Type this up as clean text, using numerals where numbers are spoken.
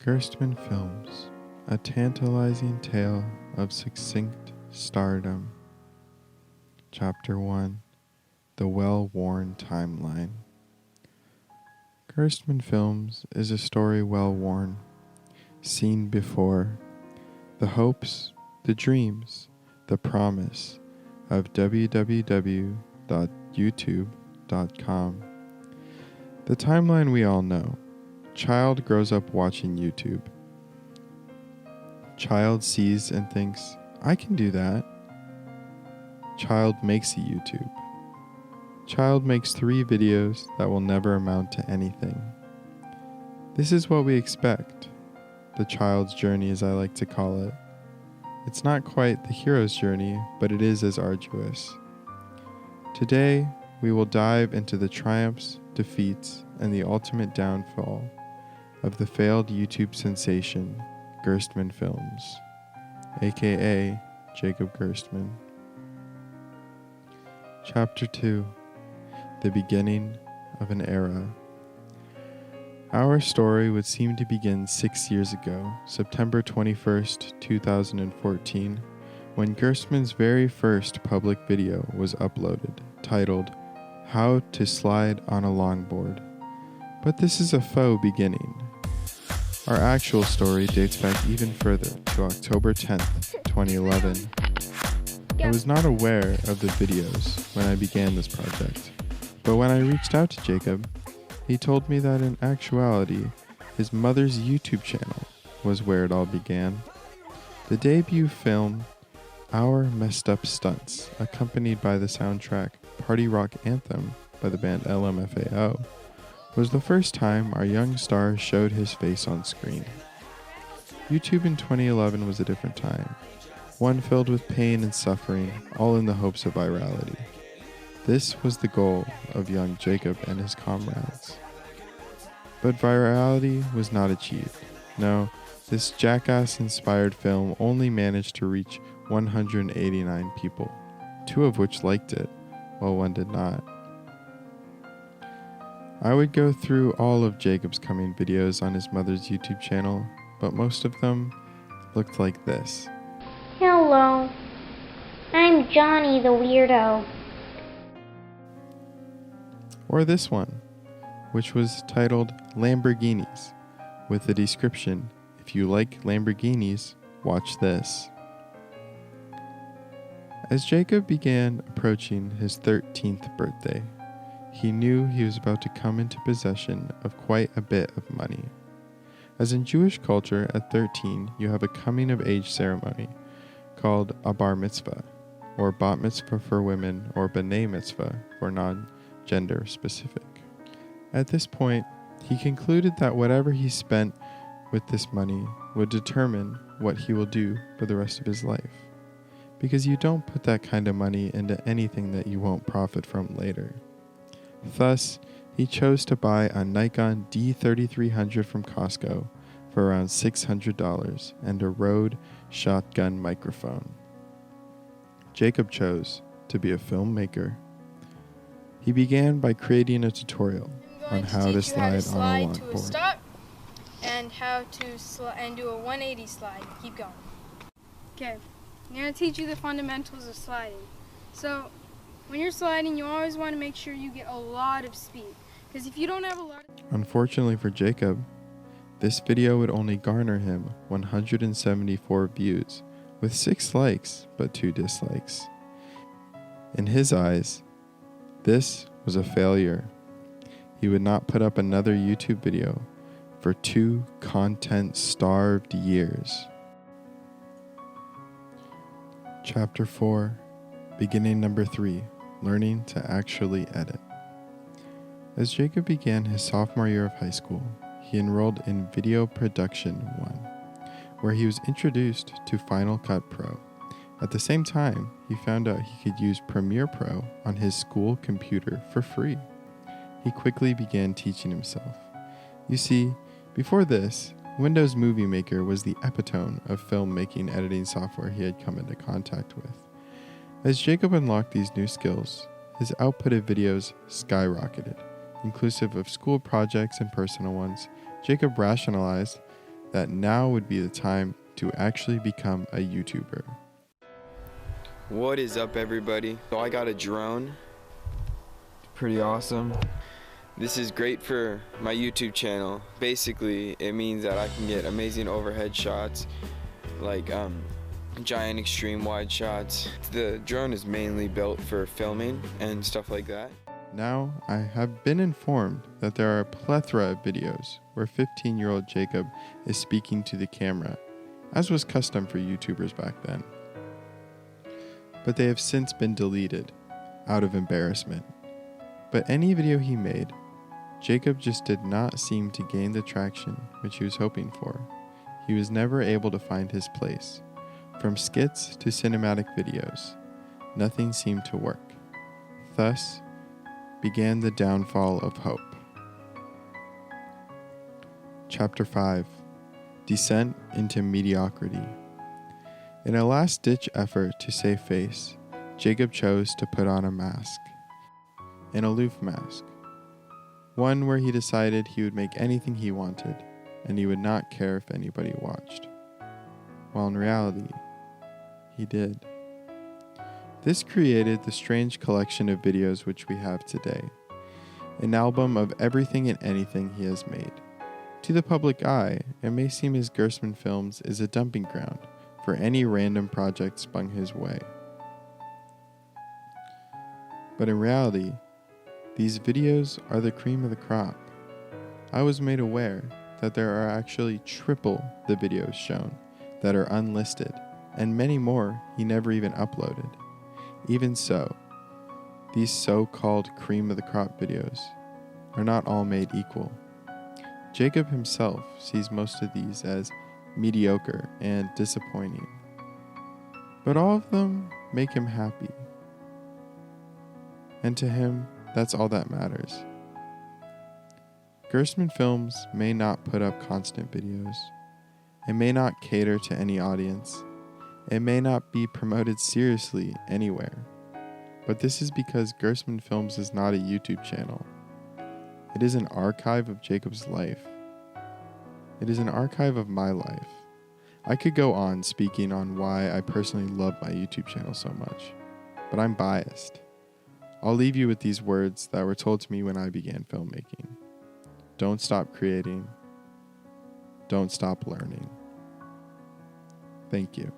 Gerstman Films, a tantalizing tale of succinct stardom. Chapter 1, The Well-Worn Timeline. Gerstman Films is a story well-worn, seen before, the hopes, the dreams, the promise of www.youtube.com. The timeline we all know. Child grows up watching YouTube. Child sees and thinks, I can do that. Child makes a YouTube. Child makes 3 videos that will never amount to anything. This is what we expect. The child's journey, as I like to call it. It's not quite the hero's journey, but it is as arduous. Today, we will dive into the triumphs, defeats, and the ultimate downfall of the failed YouTube sensation, Gerstman Films, aka Jacob Gerstman. Chapter 2, The Beginning of an Era. Our story would seem to begin 6 years ago, September 21st, 2014, when Gerstman's very first public video was uploaded, titled, How to Slide on a Longboard. But this is a faux beginning. Our actual story dates back even further to October 10th, 2011. I was not aware of the videos when I began this project, but when I reached out to Jacob, he told me that in actuality, his mother's YouTube channel was where it all began. The debut film, Our Messed Up Stunts, accompanied by the soundtrack Party Rock Anthem by the band LMFAO, was the first time our young star showed his face on screen. YouTube in 2011 was a different time, one filled with pain and suffering, all in the hopes of virality. This was the goal of young Jacob and his comrades. But virality was not achieved. No, this jackass-inspired film only managed to reach 189 people, 2 of which liked it, while 1 did not. I would go through all of Jacob's coming videos on his mother's YouTube channel, but most of them looked like this. Hello, I'm Johnny the Weirdo. Or this one, which was titled Lamborghinis, with the description, if you like Lamborghinis, watch this. As Jacob began approaching his 13th birthday, he knew he was about to come into possession of quite a bit of money. As in Jewish culture, at 13, you have a coming-of-age ceremony called a bar mitzvah, or bat mitzvah for women, or b'nai mitzvah for non-gender specific. At this point, he concluded that whatever he spent with this money would determine what he will do for the rest of his life. Because you don't put that kind of money into anything that you won't profit from later. Thus, he chose to buy a Nikon D3300 from Costco for around $600 and a Rode shotgun microphone. Jacob chose to be a filmmaker. He began by creating a tutorial on how to slide on a longboard. To a stop and how to and do a 180 slide. Keep going. Okay, I'm going to teach you the fundamentals of sliding. So, when you're sliding, you always want to make sure you get a lot of speed. Because if you don't have a lot of... Unfortunately for Jacob, this video would only garner him 174 views, with 6 likes but 2 dislikes. In his eyes, this was a failure. He would not put up another YouTube video for 2 content-starved years. Chapter 4, Beginning Number 3, Learning to Actually Edit. As Jacob began his sophomore year of high school, he enrolled in Video Production 1, where he was introduced to Final Cut Pro. At the same time, he found out he could use Premiere Pro on his school computer for free. He quickly began teaching himself. You see, before this, Windows Movie Maker was the epitome of filmmaking editing software he had come into contact with. As Jacob unlocked these new skills, his output of videos skyrocketed. Inclusive of school projects and personal ones, Jacob rationalized that now would be the time to actually become a YouTuber. What is up, everybody? So I got a drone. Pretty awesome. This is great for my YouTube channel. Basically, it means that I can get amazing overhead shots, like giant extreme wide shots. The drone is mainly built for filming and stuff like that. Now, I have been informed that there are a plethora of videos where 15-year-old Jacob is speaking to the camera, as was custom for YouTubers back then. But they have since been deleted, out of embarrassment. But any video he made, Jacob just did not seem to gain the traction which he was hoping for. He was never able to find his place. From skits to cinematic videos, nothing seemed to work. Thus began the downfall of hope. Chapter 5: Descent into Mediocrity. In a last-ditch effort to save face, Jacob chose to put on a mask. An aloof mask. One where he decided he would make anything he wanted, and he would not care if anybody watched. While in reality, he did. This created the strange collection of videos which we have today. An album of everything and anything he has made. To the public eye, it may seem as Gerstman Films is a dumping ground for any random project spun his way. But in reality, these videos are the cream of the crop. I was made aware that there are actually triple the videos shown that are unlisted, and many more he never even uploaded. Even so, these so-called cream of the crop videos are not all made equal. Jacob himself sees most of these as mediocre and disappointing, but all of them make him happy. And to him, that's all that matters. Gerstman Films may not put up constant videos. It may not cater to any audience. It may not be promoted seriously anywhere. But this is because Gerstman Films is not a YouTube channel. It is an archive of Jacob's life. It is an archive of my life. I could go on speaking on why I personally love my YouTube channel so much, but I'm biased. I'll leave you with these words that were told to me when I began filmmaking. Don't stop creating. Don't stop learning. Thank you.